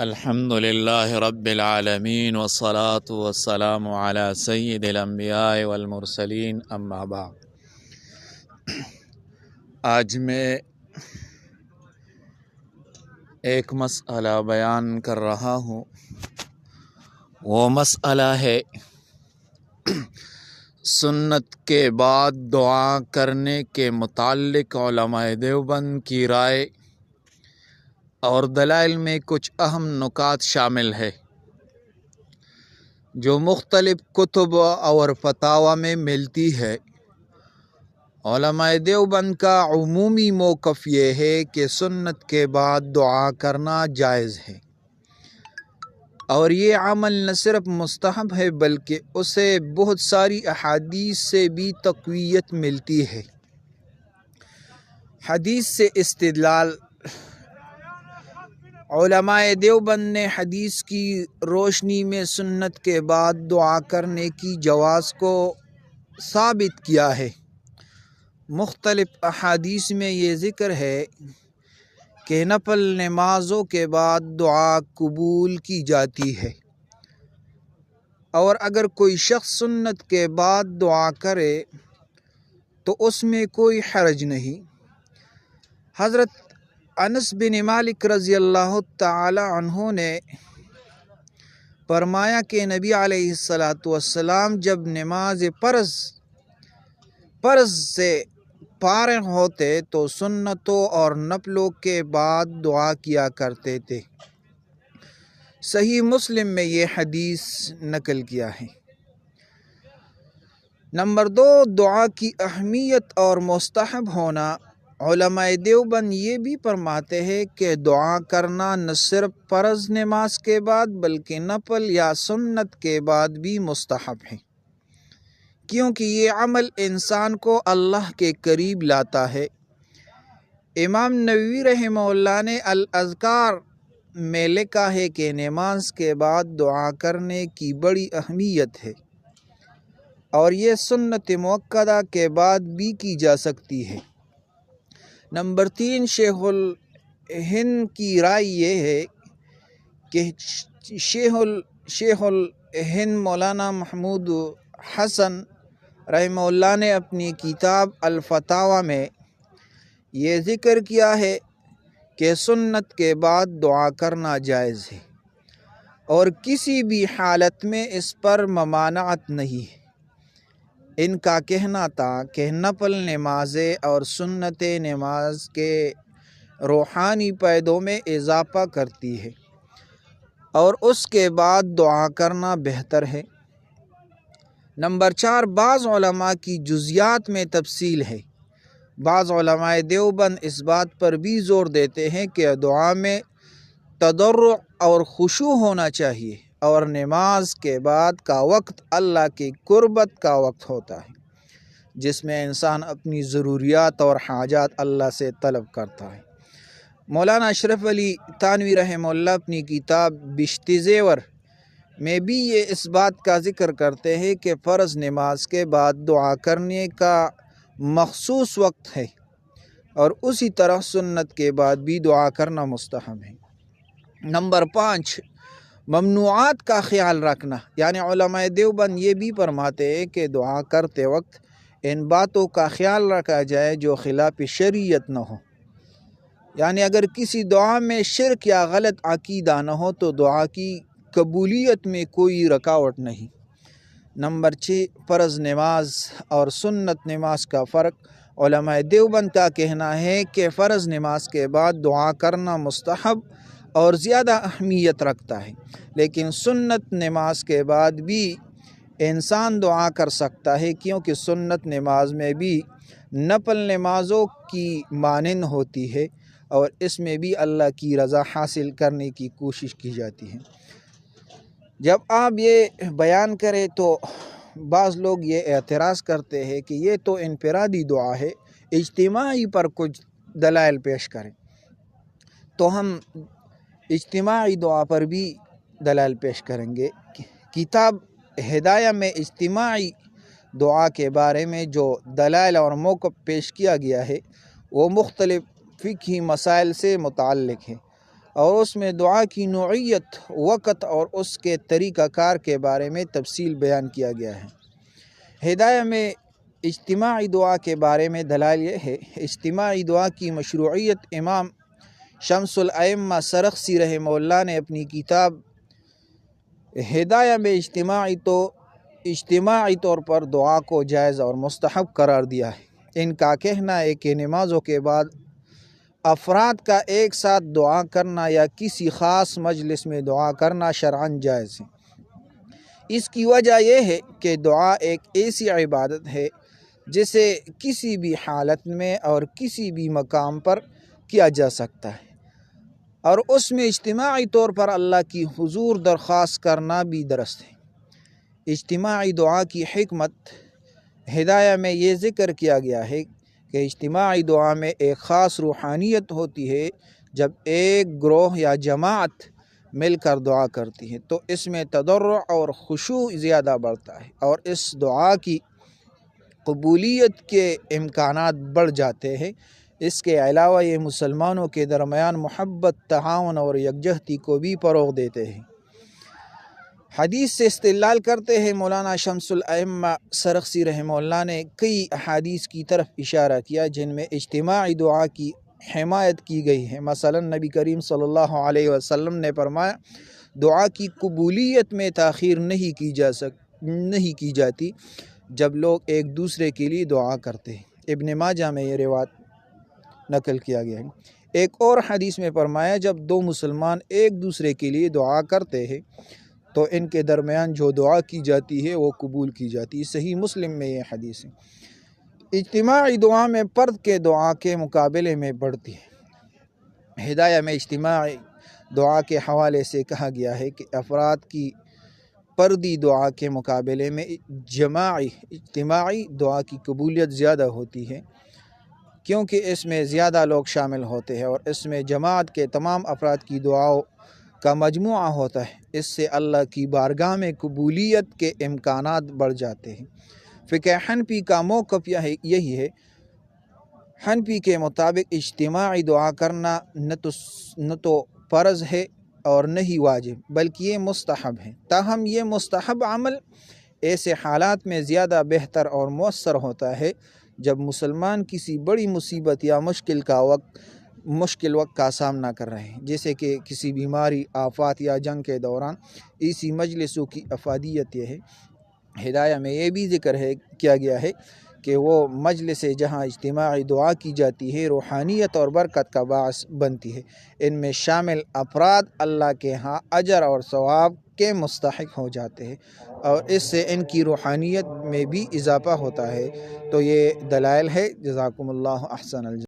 الحمد للہ رب العالمین والصلاة والسلام علی سید الانبیاء والمرسلین اما بعد۔ آج میں ایک مسئلہ بیان کر رہا ہوں۔ وہ مسئلہ ہے سنت کے بعد دعا کرنے کے متعلق علماء دیوبند کی رائے اور دلائل میں کچھ اہم نکات شامل ہے جو مختلف کتب اور فتاوی میں ملتی ہے۔ علماء دیوبند کا عمومی موقف یہ ہے کہ سنت کے بعد دعا کرنا جائز ہے، اور یہ عمل نہ صرف مستحب ہے بلکہ اسے بہت ساری احادیث سے بھی تقویت ملتی ہے۔ حدیث سے استدلال: علماء دیوبند نے حدیث کی روشنی میں سنت کے بعد دعا کرنے کی جواز کو ثابت کیا ہے۔ مختلف احادیث میں یہ ذکر ہے کہ نفل نمازوں کے بعد دعا قبول کی جاتی ہے، اور اگر کوئی شخص سنت کے بعد دعا کرے تو اس میں کوئی حرج نہیں۔ حضرت انس بن مالک رضی اللہ تعالی عنہ نے فرمایا کہ نبی علیہ السلام جب نماز فرض سے فارغ ہوتے تو سنتوں اور نفلوں کے بعد دعا کیا کرتے تھے۔ صحیح مسلم میں یہ حدیث نقل کیا ہے۔ نمبر 2، دعا کی اہمیت اور مستحب ہونا۔ علماء دیوبند یہ بھی فرماتے ہیں کہ دعا کرنا نہ صرف فرض نماز کے بعد بلکہ نفل یا سنت کے بعد بھی مستحب ہے، کیونکہ یہ عمل انسان کو اللہ کے قریب لاتا ہے۔ امام نووی رحمہ اللہ نے الاذکار میں لکھا ہے کہ نماز کے بعد دعا کرنے کی بڑی اہمیت ہے، اور یہ سنت مؤکدہ کے بعد بھی کی جا سکتی ہے۔ نمبر 3، شیخ الہند کی رائے یہ ہے کہ شیخ الہند مولانا محمود حسن رحمہ اللہ نے اپنی کتاب الفتاوی میں یہ ذکر کیا ہے کہ سنت کے بعد دعا کرنا جائز ہے، اور کسی بھی حالت میں اس پر ممانعت نہیں ہے۔ ان کا کہنا تھا کہ نفل نمازیں اور سنت نماز کے روحانی فائدوں میں اضافہ کرتی ہے، اور اس کے بعد دعا کرنا بہتر ہے۔ نمبر 4، بعض علماء کی جزیات میں تفصیل ہے۔ بعض علماء دیوبند اس بات پر بھی زور دیتے ہیں کہ دعا میں تضرع اور خشوع ہونا چاہیے، اور نماز کے بعد کا وقت اللہ کی قربت کا وقت ہوتا ہے، جس میں انسان اپنی ضروریات اور حاجات اللہ سے طلب کرتا ہے۔ مولانا اشرف علی تھانوی رحمہ اللہ اپنی کتاب بشت زیور میں بھی یہ اس بات کا ذکر کرتے ہیں کہ فرض نماز کے بعد دعا کرنے کا مخصوص وقت ہے، اور اسی طرح سنت کے بعد بھی دعا کرنا مستحب ہے۔ نمبر 5، ممنوعات کا خیال رکھنا، یعنی علماء دیوبند یہ بھی فرماتے ہیں کہ دعا کرتے وقت ان باتوں کا خیال رکھا جائے جو خلاف شریعت نہ ہو، یعنی اگر کسی دعا میں شرک یا غلط عقیدہ نہ ہو تو دعا کی قبولیت میں کوئی رکاوٹ نہیں۔ نمبر 6، فرض نماز اور سنت نماز کا فرق۔ علماء دیوبند کا کہنا ہے کہ فرض نماز کے بعد دعا کرنا مستحب اور زیادہ اہمیت رکھتا ہے، لیکن سنت نماز کے بعد بھی انسان دعا کر سکتا ہے، کیونکہ سنت نماز میں بھی نفل نمازوں کی مانند ہوتی ہے، اور اس میں بھی اللہ کی رضا حاصل کرنے کی کوشش کی جاتی ہے۔ جب آپ یہ بیان کریں تو بعض لوگ یہ اعتراض کرتے ہیں کہ یہ تو انفرادی دعا ہے، اجتماعی پر کچھ دلائل پیش کریں۔ تو ہم اجتماعی دعا پر بھی دلائل پیش کریں گے۔ کتاب ہدایہ میں اجتماعی دعا کے بارے میں جو دلائل اور موقف پیش کیا گیا ہے وہ مختلف فقہی مسائل سے متعلق ہے۔ اور اس میں دعا کی نوعیت، وقت اور اس کے طریقہ کار کے بارے میں تفصیل بیان کیا گیا ہے۔ ہدایہ میں اجتماعی دعا کے بارے میں دلائل یہ ہے، اجتماعی دعا کی مشروعیت امام شمس الائمہ سرخسی رحمہ اللہ نے اپنی کتاب ہدایہ میں اجتماعی طور پر دعا کو جائز اور مستحب قرار دیا ہے۔ ان کا کہنا ہے کہ نمازوں کے بعد افراد کا ایک ساتھ دعا کرنا یا کسی خاص مجلس میں دعا کرنا شرعاً جائز ہے۔ اس کی وجہ یہ ہے کہ دعا ایک ایسی عبادت ہے جسے کسی بھی حالت میں اور کسی بھی مقام پر کیا جا سکتا ہے، اور اس میں اجتماعی طور پر اللہ کی حضور درخواست کرنا بھی درست ہے۔ اجتماعی دعا کی حکمت ہدایہ میں یہ ذکر کیا گیا ہے کہ اجتماعی دعا میں ایک خاص روحانیت ہوتی ہے۔ جب ایک گروہ یا جماعت مل کر دعا کرتی ہے تو اس میں تضرع اور خشوع زیادہ بڑھتا ہے، اور اس دعا کی قبولیت کے امکانات بڑھ جاتے ہیں۔ اس کے علاوہ یہ مسلمانوں کے درمیان محبت، تعاون اور یکجہتی کو بھی فروغ دیتے ہیں۔ حدیث سے استدلال کرتے ہیں مولانا شمس الائمہ سرخسی رحمہ اللہ نے کئی احادیث کی طرف اشارہ کیا جن میں اجتماعی دعا کی حمایت کی گئی ہے۔ مثلا نبی کریم صلی اللہ علیہ وسلم نے فرمایا، دعا کی قبولیت میں تاخیر نہیں کی جاتی جب لوگ ایک دوسرے کے لیے دعا کرتے ہیں۔ ابن ماجہ میں یہ روایت نقل کیا گیا ہے۔ ایک اور حدیث میں فرمایا، جب دو مسلمان ایک دوسرے کے لیے دعا کرتے ہیں تو ان کے درمیان جو دعا کی جاتی ہے وہ قبول کی جاتی ہے۔ صحیح مسلم میں یہ حدیث ہے۔ اجتماعی دعا میں فرد کے دعا کے مقابلے میں بڑھتی ہے۔ ہدایہ میں اجتماعی دعا کے حوالے سے کہا گیا ہے کہ افراد کی فردی دعا کے مقابلے میں اجتماعی دعا کی قبولیت زیادہ ہوتی ہے، کیونکہ اس میں زیادہ لوگ شامل ہوتے ہیں اور اس میں جماعت کے تمام افراد کی دعاؤں کا مجموعہ ہوتا ہے۔ اس سے اللہ کی بارگاہ میں قبولیت کے امکانات بڑھ جاتے ہیں۔ فقہ حنفی کا موقف یہی ہے۔ حنفی کے مطابق اجتماعی دعا کرنا نہ تو فرض ہے اور نہ ہی واجب، بلکہ یہ مستحب ہے۔ تاہم یہ مستحب عمل ایسے حالات میں زیادہ بہتر اور مؤثر ہوتا ہے جب مسلمان کسی بڑی مصیبت یا مشکل وقت کا سامنا کر رہے ہیں، جیسے کہ کسی بیماری، آفات یا جنگ کے دوران۔ اسی مجلسوں کی افادیت یہ ہے۔ ہدایہ میں یہ بھی ذکر کیا گیا ہے کہ وہ مجلس جہاں اجتماعی دعا کی جاتی ہے روحانیت اور برکت کا باعث بنتی ہے۔ ان میں شامل افراد اللہ کے ہاں اجر اور ثواب کے مستحق ہو جاتے ہیں، اور اس سے ان کی روحانیت میں بھی اضافہ ہوتا ہے۔ تو یہ دلائل ہے۔ جزاکم اللہ احسن الجزا۔